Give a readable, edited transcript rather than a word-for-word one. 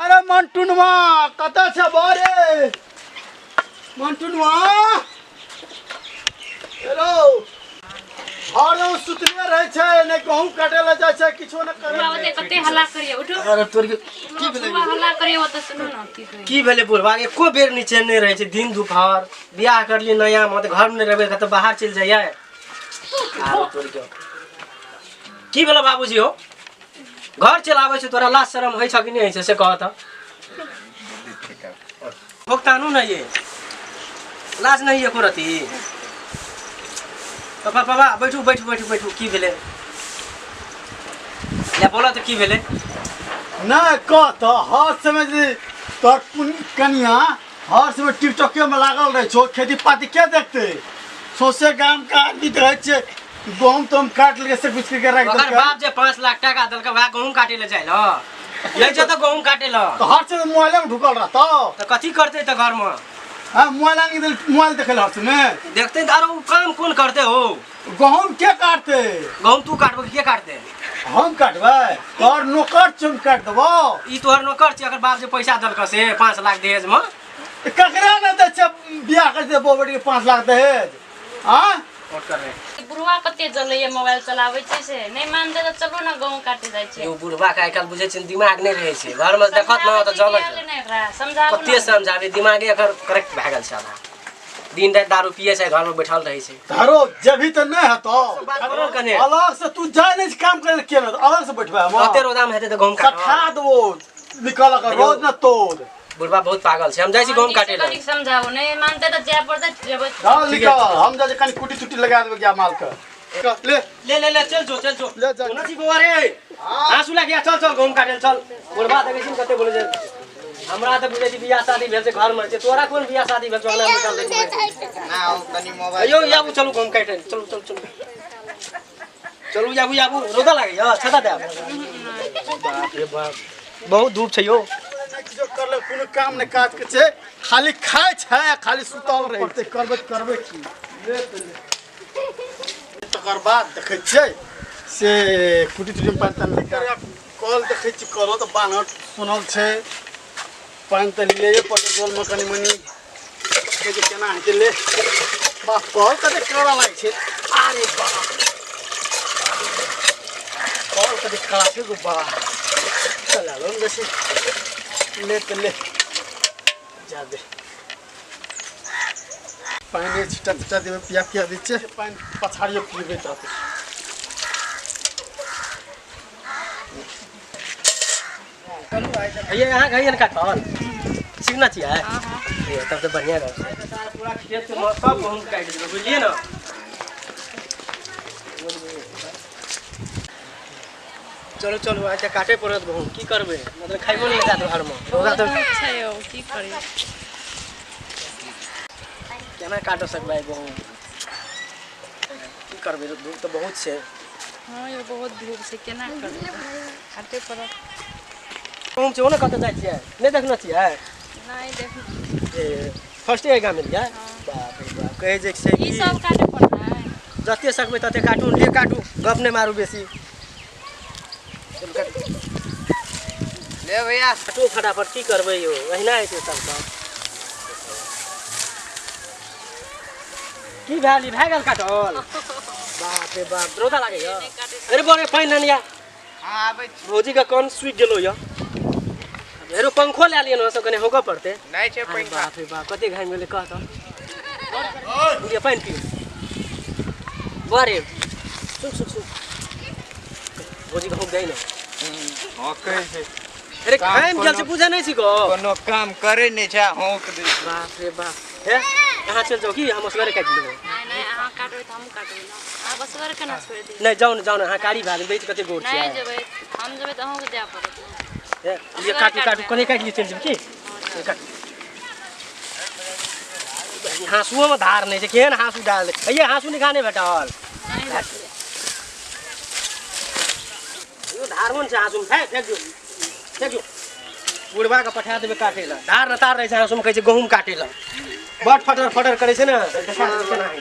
अरे मंटुनवा कता छ बारे मंटुनवा हेलो हरदम सुतले रहे छै ने गहूं काटे ला जाय छै किछो न करे बाबा कते हल्ला करियो उठो अरे तोर की भेले हल्ला करियो त सुनो न की भेले बुढ़वा एको बेर नीचे नहीं रहे छै दिन दुपहर बियाह करली नया मत घर में रहबे त बाहर चल जाइए आरो तोर की भेले बाबूजी हो घर चलावे छै तोरा लाज शरम होय छ कि नहीं होय छै से कह त भुगतानु न ये लाज नहीं एको रती पापा पापा बैठू बैठू बैठू बैठू की भेले या बोला तो की भेले ना कत हर समय जे तोर कनिया हर समय टिकटॉक में लागल रहे छो खेती पाती के देखते सोसे गांव का आदमी रहे छे गहूं तुम काट ले से कुछ के रख अगर बाप जे 5 लाख टका दल के भाई गहूं काटे ले जाय ल यही छ त गहूं काटे ल तो हर समय मोबाइल में ढुकल रहता त कथि करते त घर में हां मोबाइल देखे हर समय देखते तारो काम कौन करते हो गहूं के काटते गहूं तू काटबो के काटते हम काटबे तोर नौकर चुन काट देबो ई तोहर नौकर छी अगर बाप जे पैसा दल के से 5 लाख दहेज में ककरा न दे छ बियाह कर दे बोबड़ी 5 लाख दहेज हां वोट कर रहे बुढ़वा कते जलैया मोबाइल चलाबै छै से नहीं मानते त चलो न गहूं काटे जाय छै यो बुढ़वा का आइकाल बुझे छै दिमाग नहीं रहे छै घर में देखत न त जल समझाबो कते समझाबे दिमाग एकर करेक्ट भ गेल छै आधा दिन रात दारू पिए छै घर में बैठल रहे छै धरो जभी त नहीं हतो करो कने अलग से तू जाय नहीं काम करे के अलग से बैठबे हम कते रोदाम हेते त गहूं काट कठा दो निकल कर रोज न तोड़ बुढ़वा बहुत पागल छै हम जाय छी गहूं काटे ल समझाबो नहीं मानते त जे पड़ते जेबै हां निकल हम जा कनी कुटी चुटी लगा देबे क्या माल का ले ले ले ले चल जो ले जा उना छी बुआ रे आंसू लागिया चल चल गहूं काटे चल बुढ़वा देखे छी कते बोले छै हमरा त बुझे छी बियाह शादी भेल छै घर में छै तोरा कोन बियाह शादी भेल छै अगला निकाल दे ना हो तनी मोबाइल अयो याबू चलू गहूं काटे चलू चल चल चलू याबू रोदा लागे या छता दे बाप रे बाप बहुत धूप छै यो जो करले कोनो काम ने काज के छै खाली खाय छै खाली सुतल रहते करबे की तकर बाद देखे छै से कुटी टुटी पानी तन लेकर कल देखे छी कलो त बानट सुनल छै पानी त लिए पर गोल में कनी मनी के जे केना है ले बाप कल कते कड़ा लाग छै अरे बाप कल कते कड़ा छै गो बा चला लो बेसी ले जा दे पानी छिटा देवे पिया दी छै पानी पछाड़िए पीबे त ये यहाँ गई का कॉल सीखना चाहिए ये तब तो बढ़िया रहा पूरा खेत में सब गहूं काट देबे बुझलिए ना चलो चलो आज काटे पड़त गहूं की करबे मतलब खाइबो नहीं जात घर में होगा तो छै यो की करियो केना काट सकबै गहूं की करबे धूप तो बहुत छै हां यो बहुत धूप छै केना करबे काटे पड़त गहूं छै ओने कत जाय छियै नहीं देखना छियै नहीं देख ए फर्स्ट ए गाम में बाप रे बाप कहे जे छै ई सब काटे पड़त है जते सकबै तते काटू ले काटू गप नहीं मारू बेसी ले भैया काटू फटाफट की करबै यो अहिना हेतै सब काम की भैली भए गेल काटल बाप रे बाप रोदा लागे यो अरे बड़े पानी ननिया हां आबै भौजी का कौन स्वीट गेलो यो हेरो पंखो ले लियो न सब कने होगा पड़ते नहीं छै अरे पैसा बाप रे बाप कते घाम गेले कह त ये पानी पी बारे सुन भौजी का हो गई ना हां कहे छै अरे घाम गेल से बुझा नहीं छी को कोनो काम करे नहीं छै होक दे बाप रे बाप हे यहाँ चल जाओ की हम असगरे काट देबो नहीं अहाँ काटबै त हम काटबै ना आ बस वर केना छोड़ दे नहीं जाओ ना हाँ कारी भाग देत कते गोट छै नहीं जेबै हम जेबै त अहूँ के जाय पड़त हे ये काटू कने काट लिए चल जेब की ये काट हाँसुओ में धार नहीं छै केहन हाँसू डाल दे ये हाँसू निकाने भेटल यो धारमन छै हाँसू फेंक जो बुढ़वा के पठा देबे काटे ला धार न तार रहे छै हाँसू में कहै छै गहूम काटे ला बट फटर करे छै ना